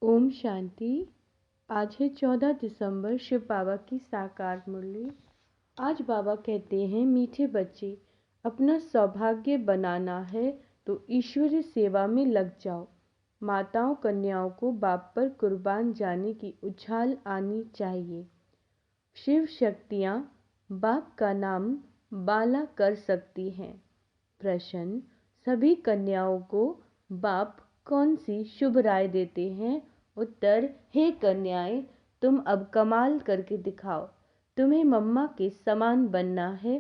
ओम शांति। आज है 14 दिसंबर, शिव बाबा की साकार मुरली। आज बाबा कहते हैं, मीठे बच्चे, अपना सौभाग्य बनाना है तो ईश्वरीय सेवा में लग जाओ। माताओं कन्याओं को बाप पर कुर्बान जाने की उछाल आनी चाहिए। शिव शक्तियाँ बाप का नाम बाला कर सकती हैं। प्रश्न: सभी कन्याओं को बाप कौन सी शुभ राय देते हैं? उत्तर: हे कन्याएं, तुम अब कमाल करके दिखाओ। तुम्हें मम्मा के समान बनना है।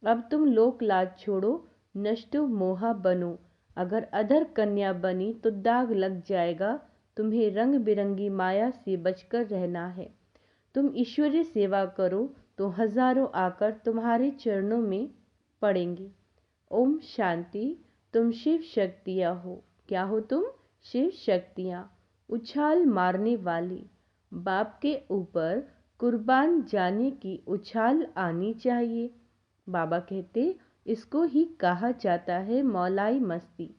अब तुम लोक लाज छोड़ो, नष्टो मोहा बनो। अगर अधर कन्या बनी तो दाग लग जाएगा। तुम्हें रंग बिरंगी माया से बचकर रहना है। तुम ईश्वरीय सेवा करो तो हजारों आकर तुम्हारे चरणों में पड़ेंगे। ओम शांति। तुम शिव शक्तियाँ हो। क्या हो तुम? शिव शक्तियाँ, उछाल मारने वाली। बाप के ऊपर कुर्बान जाने की उछाल आनी चाहिए। बाबा कहते, इसको ही कहा जाता है मौलाई मस्ती।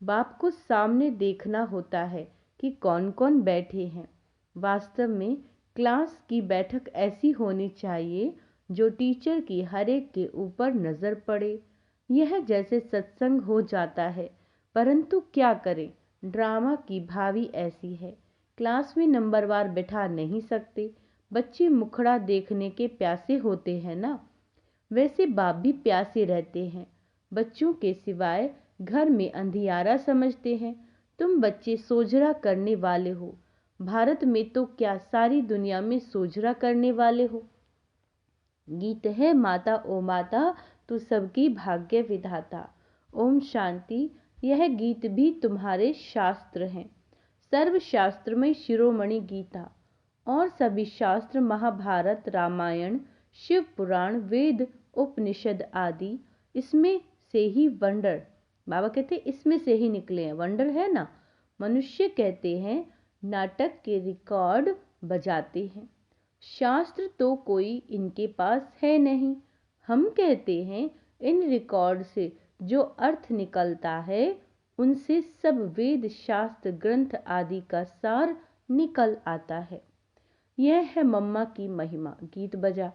बाप को सामने देखना होता है कि कौन कौन बैठे हैं। वास्तव में क्लास की बैठक ऐसी होनी चाहिए जो टीचर की हर एक के ऊपर नजर पड़े। यह जैसे सत्संग हो जाता है, परंतु क्या करें, ड्रामा की भावी ऐसी है। क्लास में नंबरवार बिठा नहीं सकते। बच्चे मुखड़ा देखने के प्यासे होते हैं ना, वैसे बाप भी प्यासे रहते हैं। बच्चों के सिवाय घर में अंधियारा समझते हैं। तुम बच्चे सोझरा करने वाले हो। भारत में तो क्या, सारी दुनिया में सोझरा करने वाले हो। गीत है, माता ओ माता, तू सबकी भाग्य विधाता। ओम शांति। यह गीत भी तुम्हारे शास्त्र हैं। सर्व शास्त्र में शिरोमणि गीता और सभी शास्त्र महाभारत, रामायण, शिव पुराण, वेद, उपनिषद आदि, इसमें से ही वंडर, बाबा कहते हैं इसमें से ही निकले हैं। वंडर है ना। मनुष्य कहते हैं नाटक के रिकॉर्ड बजाते हैं। शास्त्र तो कोई इनके पास है नहीं। हम कहते हैं इन रिकॉर्ड से जो अर्थ निकलता है, उनसे सब वेद शास्त्र ग्रंथ आदि का सार निकल आता है। यह है मम्मा की महिमा। गीत बजा।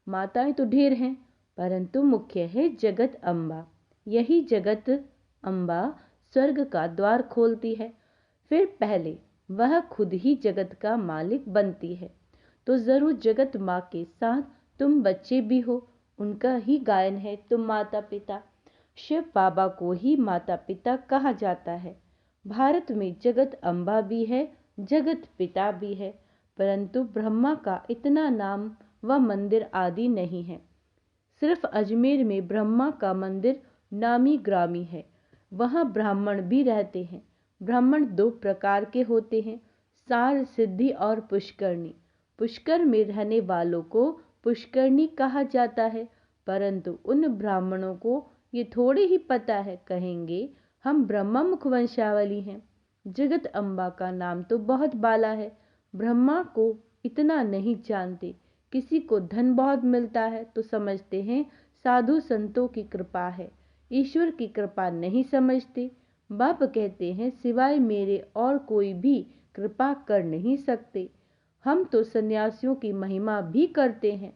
माताएं तो ढेर हैं, परंतु मुख्य है जगत अम्बा। यही जगत अम्बा स्वर्ग का द्वार खोलती है। फिर पहले वह खुद ही जगत का मालिक बनती है। तो जरूर जगत माँ के साथ तुम बच्चे भी हो। उनका ही गायन है, तुम माता पिता। शिव बाबा को ही माता पिता कहा जाता है। भारत में जगत अम्बा भी है, जगत पिता भी है, परंतु ब्रह्मा का इतना नाम व मंदिर आदि नहीं है। सिर्फ अजमेर में ब्रह्मा का मंदिर नामी ग्रामी है। वहाँ ब्राह्मण भी रहते हैं। ब्राह्मण दो प्रकार के होते हैं, सार सिद्धि और पुष्करणी। पुष्कर में रहने वालों को पुष्करणी कहा जाता है, परंतु उन ब्राह्मणों को ये थोड़े ही पता है, कहेंगे हम ब्रह्मा मुख वंशावली हैं। जगत अम्बा का नाम तो बहुत बाला है, ब्रह्मा को इतना नहीं जानते। किसी को धन बहुत मिलता है तो समझते हैं साधु संतों की कृपा है, ईश्वर की कृपा नहीं समझते। बाप कहते हैं सिवाय मेरे और कोई भी कृपा कर नहीं सकते। हम तो सन्यासियों की महिमा भी करते हैं।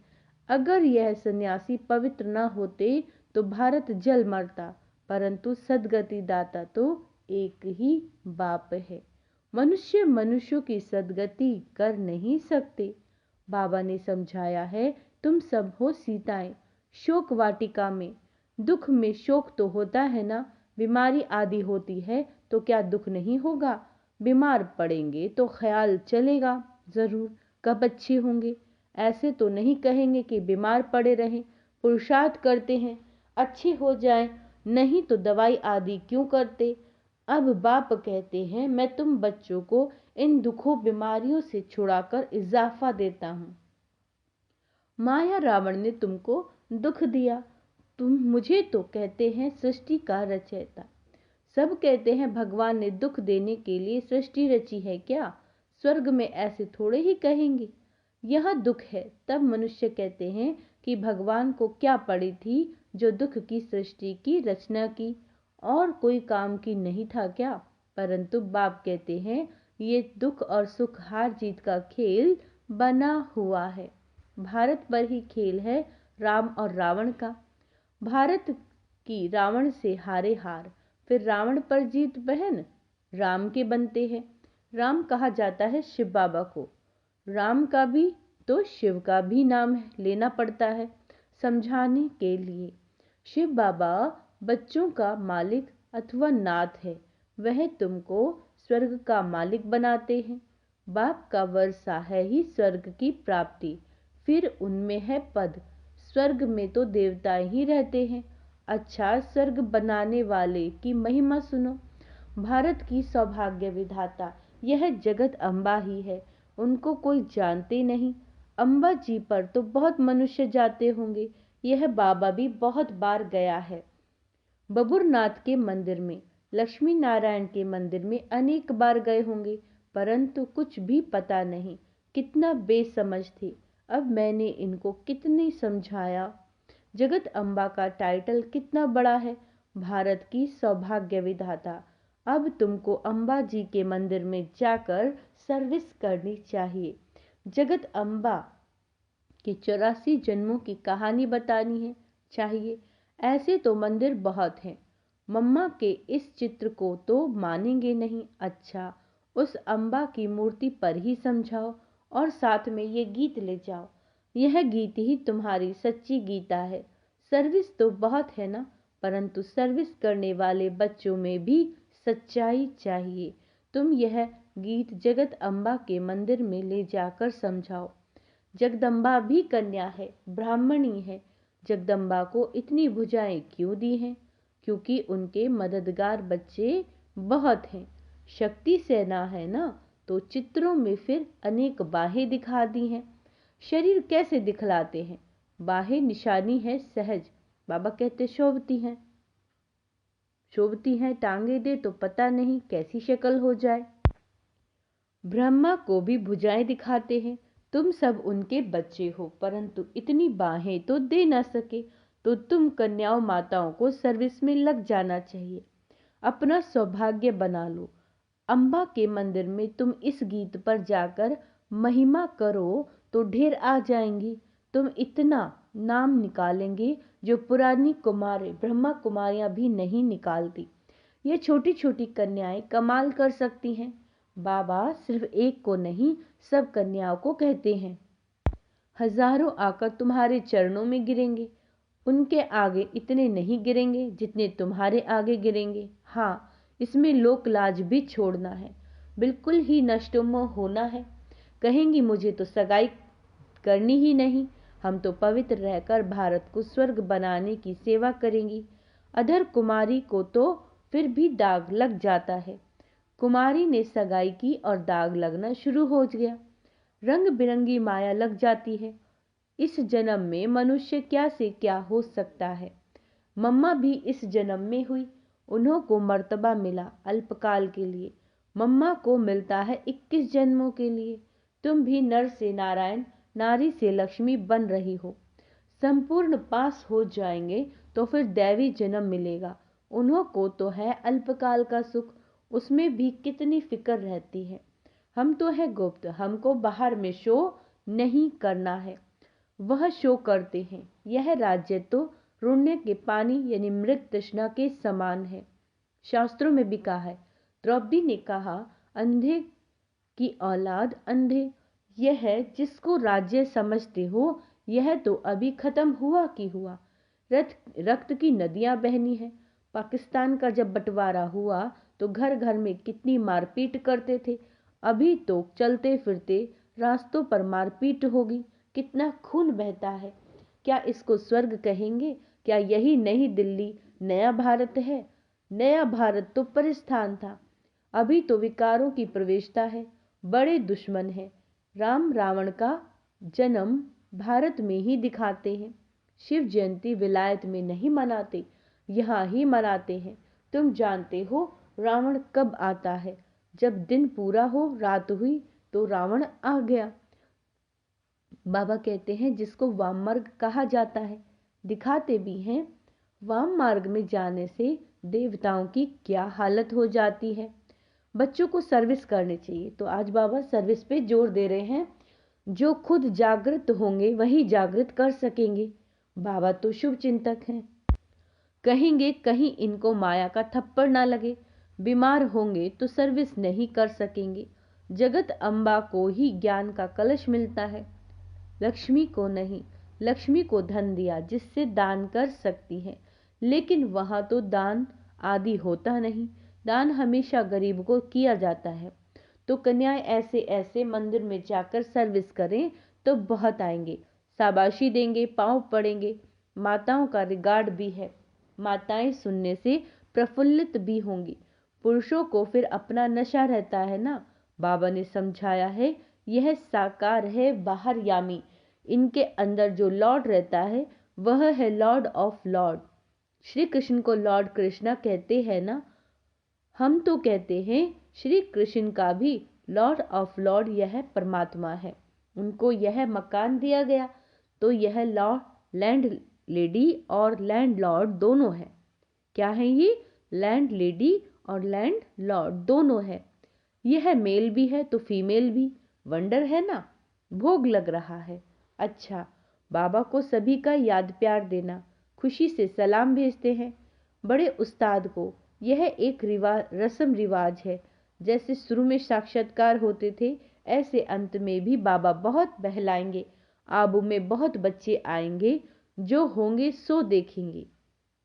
अगर यह सन्यासी पवित्र न होते तो भारत जल मरता, परंतु सदगति दाता तो एक ही बाप है। मनुष्य मनुष्यों की सदगति कर नहीं सकते। बाबा ने समझाया है, तुम सब हो सीताएं शोक वाटिका में। दुख में शोक तो होता है ना। बीमारी आदि होती है तो क्या दुख नहीं होगा? बीमार पड़ेंगे तो ख्याल चलेगा जरूर कब अच्छे होंगे। ऐसे तो नहीं कहेंगे कि बीमार पड़े रहें, पुरुषार्थ करते हैं अच्छे हो जाएं, नहीं तो दवाई आदि क्यों करते। अब बाप कहते हैं, मैं तुम बच्चों को इन दुखों बीमारियों से छुड़ाकर इजाफा देता हूँ। माया रावण ने तुमको दुख दिया, तुम मुझे तो कहते हैं सृष्टि का रचयिता। सब कहते हैं भगवान ने दुख देने के लिए सृष्टि रची है क्या? स्वर्ग में ऐसे थोड़े ही कहेंगे। यह दुख है, तब मनुष्य कहते हैं कि भगवान को क्या पड़ी थी जो दुख की सृष्टि की रचना की, और कोई काम की नहीं था क्या? परंतु बाप कहते हैं ये दुख और सुख हार जीत का खेल बना हुआ है। भारत पर ही खेल है राम और रावण का। भारत की रावण से हारे हार, फिर रावण पर जीत बहन राम के बनते हैं। राम कहा जाता है शिव बाबा को। राम का भी तो शिव का भी नाम लेना पड़ता है समझाने के लिए। शिव बाबा बच्चों का मालिक अथवा नाथ है। वह तुमको स्वर्ग का मालिक बनाते हैं। बाप का वर्षा है ही स्वर्ग की प्राप्ति, फिर उनमें है पद। स्वर्ग में तो देवताएं ही रहते हैं। अच्छा, स्वर्ग बनाने वाले की महिमा सुनो। भारत की सौभाग्य विधाता यह जगत अम्बा ही है। उनको कोई जानते नहीं। अम्बा जी पर तो बहुत मनुष्य जाते होंगे। यह बाबा भी बहुत बार गया है। बबुरनाथ के मंदिर में, लक्ष्मी नारायण के मंदिर में अनेक बार गए होंगे, परंतु कुछ भी पता नहीं। कितना बेसमझ थे। अब मैंने इनको कितनी समझाया। जगत अम्बा का टाइटल कितना बड़ा है, भारत की सौभाग्य विधाता। अब तुमको अम्बा जी के मंदिर में जाकर सर्विस करनी चाहिए। जगत अम्बा के 84 जन्मों की कहानी बतानी है चाहिए। ऐसे तो मंदिर बहुत हैं। मम्मा के इस चित्र को तो मानेंगे नहीं। अच्छा, उस अम्बा की मूर्ति पर ही समझाओ और साथ में ये गीत ले जाओ। यह गीत ही तुम्हारी सच्ची गीता है। सर्विस तो बहुत है ना, परंतु सर्विस करने वाले बच्चों में भी सच्चाई चाहिए। तुम यह गीत जगत अम्बा के मंदिर में ले जाकर समझाओ। जगदम्बा भी कन्या है, ब्राह्मणी है। जगदम्बा को इतनी भुजाएं क्यों दी हैं? क्योंकि उनके मददगार बच्चे बहुत हैं। शक्ति सेना है ना, तो चित्रों में फिर अनेक बाहें दिखा दी हैं। शरीर कैसे दिखलाते हैं? बाहें निशानी है सहज। बाबा कहते शोभती हैं, शोभती हैं। टांगे दे तो पता नहीं कैसी शक्ल हो जाए। ब्रह्मा को भी भुजाएं दिखाते हैं। तुम सब उनके बच्चे हो, परंतु इतनी बाहें तो दे ना सके, तो तुम कन्याओं माताओं को सर्विस में लग जाना चाहिए। अपना सौभाग्य बना लो। अम्बा के मंदिर में तुम इस गीत पर जाकर महिमा करो तो ढेर आ जाएंगी। तुम इतना नाम निकालेंगे जो पुरानी कुमारी ब्रह्मा कुमारियां भी नहीं निकालती। ये छोटी छोटी कन्याएं कमाल कर सकती हैं। बाबा सिर्फ एक को नहीं, सब कन्याओं को कहते हैं। हजारों आकर तुम्हारे चरणों में गिरेंगे। उनके आगे इतने नहीं गिरेंगे जितने तुम्हारे आगे गिरेंगे। हाँ, इसमें लोक लाज भी छोड़ना है, बिल्कुल ही नष्टोमोह होना है। कहेंगी मुझे तो सगाई करनी ही नहीं, हम तो पवित्र रहकर भारत को स्वर्ग बनाने की सेवा करेंगी। अधर कुमारी को तो फिर भी दाग लग जाता है। कुमारी ने सगाई की और दाग लगना शुरू हो गया। रंग बिरंगी माया लग जाती है। इस जन्म में मनुष्य क्या से क्या हो सकता है। मम्मा भी इस जन्म में हुई, उन्हों को मर्तबा मिला अल्पकाल के लिए। मम्मा को मिलता है 21 जन्मों के लिए। तुम भी नर से नारायण, नारी से लक्ष्मी बन रही हो। संपूर्ण पास हो जाएंगे तो फिर दैवी जन्म मिलेगा। उन्हों को तो है अल्पकाल का सुख, उसमें भी कितनी फिक्र रहती है। हम तो है गुप्त, हमको बाहर में शो नहीं करना है। वह शो करते हैं। यह राज्य तो रुण्य के पानी यानी मृग तृष्णा के समान है। शास्त्रों में भी कहा है, द्रौपदी ने कहा, अंधे की औलाद अंधे। यह है जिसको राज्य समझते हो, यह तो अभी खत्म हुआ कि हुआ। रक्त की नदियां बहनी है। पाकिस्तान का जब बंटवारा हुआ तो घर घर में कितनी मारपीट करते थे। अभी तो चलते फिरते रास्तों पर मारपीट होगी। कितना खून बहता है। क्या इसको स्वर्ग कहेंगे? क्या यही नई दिल्ली नया भारत है? नया भारत तो परिस्थान था। अभी तो विकारों की प्रवेशता है। बड़े दुश्मन है। राम रावण का जन्म भारत में ही दिखाते हैं। शिव जयंती विलायत में नहीं मनाते, यहाँ ही मनाते हैं। तुम जानते हो रावण कब आता है? जब दिन पूरा हो, रात हुई तो रावण आ गया। बाबा कहते हैं जिसको वाम मार्ग कहा जाता है, दिखाते भी हैं। वाम मार्ग में जाने से देवताओं की क्या हालत हो जाती है। बच्चों को सर्विस करनी चाहिए। तो आज बाबा सर्विस पे जोर दे रहे हैं। जो खुद जागृत होंगे वही जागृत कर सकेंगे। बाबा तो शुभ चिंतक हैं। कहेंगे कहीं इनको माया का थप्पड़ ना लगे। बीमार होंगे तो सर्विस नहीं कर सकेंगे। जगत अम्बा को ही ज्ञान का कलश मिलता है, लक्ष्मी को नहीं। लक्ष्मी को धन दिया जिससे दान कर सकती है, लेकिन वहां तो दान आदि होता नहीं। दान हमेशा गरीब को किया जाता है। तो कन्याएं ऐसे ऐसे मंदिर में जाकर सर्विस करें तो बहुत आएंगे, शाबाशी देंगे, पांव पड़ेंगे। माताओं का रिगार्ड भी है। माताएं सुनने से प्रफुल्लित भी होंगी। पुरुषों को फिर अपना नशा रहता है ना। बाबा ने समझाया है, यह साकार है बाहर यामी। इनके अंदर जो लॉर्ड रहता है वह है Lord of Lord. Shri Krishna को लॉर्ड कृष्णा कहते हैं ना। हम तो कहते हैं श्री कृष्ण का भी लॉर्ड ऑफ लॉर्ड यह परमात्मा है। उनको यह मकान दिया गया तो यह लॉर्ड लैंड लेडी और लैंड लॉर्ड दोनों है। क्या है ये? लैंड लेडी और लैंड लॉर्ड दोनों है। यह मेल भी है तो फीमेल भी। वंडर है ना। भोग लग रहा है। अच्छा, बाबा को सभी का याद प्यार देना। खुशी से सलाम भेजते हैं। बड़े उस्ताद को यह एक रस्म रिवाज है। जैसे शुरू में साक्षात्कार होते थे, ऐसे अंत में भी बाबा बहुत बहलाएंगे। आबू में बहुत बच्चे आएंगे। जो होंगे सो देखेंगे,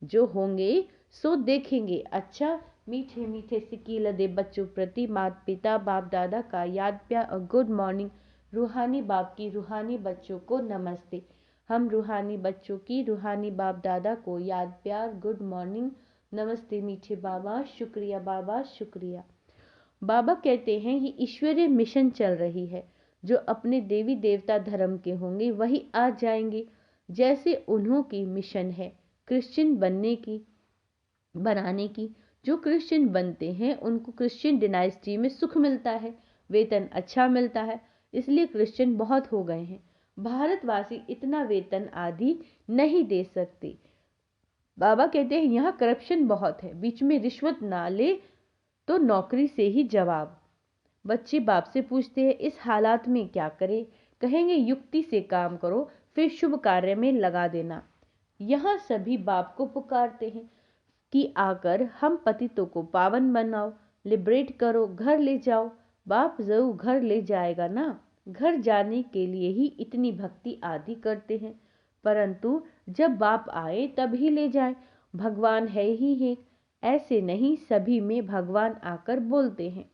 जो होंगे सो देखेंगे। अच्छा, मीठे मीठे सिक्की लदे बच्चों प्रति माता पिता बाप दादा का याद प्यार और गुड मॉर्निंग। रूहानी बाप की रूहानी बच्चों को नमस्ते। हम रूहानी बच्चों की रूहानी बाप दादा को याद प्यार, गुड मॉर्निंग, नमस्ते मीठे बाबा, शुक्रिया बाबा, शुक्रिया। बाबा कहते हैं ये ईश्वरीय मिशन चल रही है। जो अपने देवी देवता धर्म के होंगे वही आ जाएंगे। जैसे उन्हों की मिशन है क्रिश्चियन बनाने की। जो क्रिश्चियन बनते हैं उनको क्रिश्चियन डिनाइस्टी में सुख मिलता है, वेतन अच्छा मिलता है, इसलिए क्रिश्चियन बहुत हो गए हैं। भारतवासी इतना वेतन आदि नहीं दे सकते। बाबा कहते हैं यहाँ करप्शन बहुत है, बीच में रिश्वत ना ले तो नौकरी से ही जवाब। बच्चे बाप से पूछते हैं इस हालात में क्या करें। कहेंगे युक्ति से काम करो, फिर शुभ कार्य में लगा देना। यहाँ सभी बाप को पुकारते हैं कि आकर हम पतितों को पावन बनाओ, लिबरेट करो, घर ले जाओ। बाप जरूर घर ले जाएगा ना। घर जाने के लिए ही इतनी भक्ति आदि करते हैं, परंतु जब बाप आए तब ही ले जाए। भगवान है ही एक, ऐसे नहीं सभी में भगवान आकर बोलते हैं।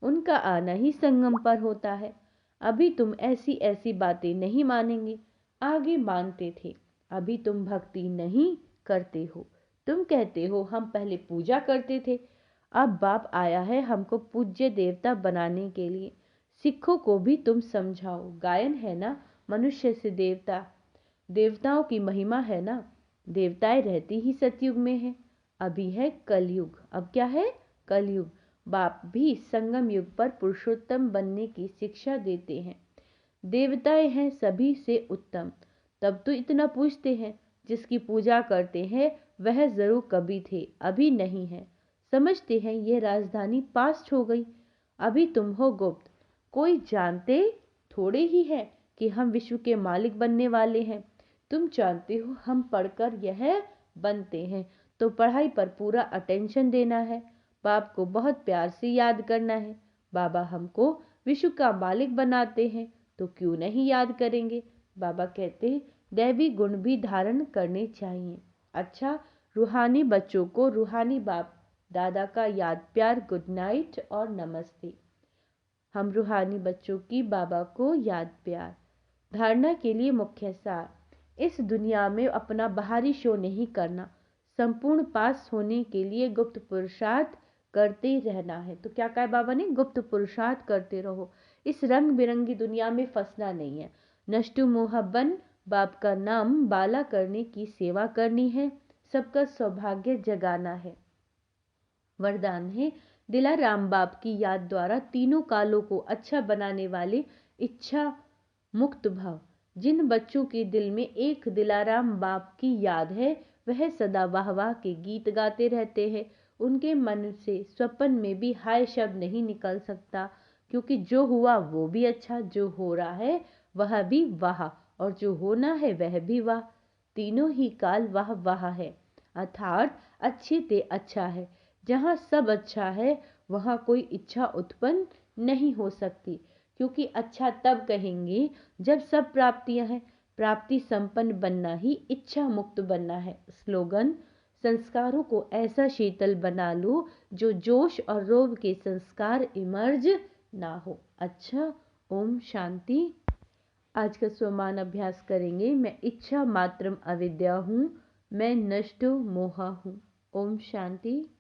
उनका आना ही संगम पर होता है। अभी तुम ऐसी ऐसी बातें नहीं मानेंगे, आगे मानते थे। अभी तुम भक्ति नहीं करते हो। तुम कहते हो हम पहले पूजा करते थे। अब बाप आया है हमको पूज्य देवता बनाने के लिए। सिखों को भी तुम समझाओ। गायन है ना, मनुष्य से देवता, देवताओं की महिमा है ना। देवताएं रहती ही सतयुग में है। अभी है कलयुग। अब क्या है? कलयुग। बाप भी संगम युग पर पुरुषोत्तम बनने की शिक्षा देते हैं। देवताएं हैं सभी से उत्तम। तब तो इतना पूछते हैं। जिसकी पूजा करते हैं वह जरूर कभी थे, अभी नहीं है। समझते हैं ये राजधानी पास्ट हो गई। अभी तुम हो गुप्त। कोई जानते थोड़े ही है कि हम विश्व के मालिक बनने वाले हैं। तुम जानते हो हम पढ़कर यह बनते हैं, तो पढ़ाई पर पूरा अटेंशन देना है। बाप को बहुत प्यार से याद करना है। बाबा हमको विश्व का मालिक बनाते हैं तो क्यों नहीं याद करेंगे। बाबा कहते हैं दैवी गुण भी धारण करने चाहिए। अच्छा, रूहानी बच्चों को रूहानी बाप दादा का याद प्यार, गुड नाइट और नमस्ते। हम रूहानी बच्चों की बाबा को याद प्यार। धारणा के लिए मुख्य सार, इस दुनिया में अपना बाहरी शो नहीं करना। संपूर्ण पास होने के लिए गुप्त पुरुषार्थ करते रहना है। तो क्या कहा बाबा ने? गुप्त पुरुषार्थ करते रहो। इस रंग बिरंगी दुनिया में फंसना नहीं है। नष्टु मोहब्बन, बाप का नाम बाला करने की सेवा करनी है, सबका सौभाग्य जगाना है। वरदान है दिलाराम बाप की याद द्वारा तीनों कालों को अच्छा बनाने वाले इच्छा मुक्त भाव। जिन बच्चों के दिल में एक दिलाराम बाप की याद है वह सदा वाह वाह के गीत गाते रहते हैं। उनके मन से स्वप्न में भी हाय शब्द नहीं निकल सकता, क्योंकि जो हुआ वो भी अच्छा, जो हो रहा है वह भी वाह, और जो होना है वह भी वाह। तीनों ही काल वाह वाह है, अर्थात अच्छे ते अच्छा है। जहाँ सब अच्छा है वहाँ कोई इच्छा उत्पन्न नहीं हो सकती, क्योंकि अच्छा तब कहेंगे जब सब प्राप्तियां हैं। प्राप्ति संपन्न बनना ही इच्छा मुक्त बनना है। स्लोगन: संस्कारों को ऐसा शीतल बना लो जो जोश और रोब के संस्कार इमर्ज ना हो। अच्छा, ओम शांति। आज का स्वमान अभ्यास करेंगे। मैं इच्छा मात्रम अविद्या हूँ, मैं नष्टो मोहा हूँ। ओम शांति।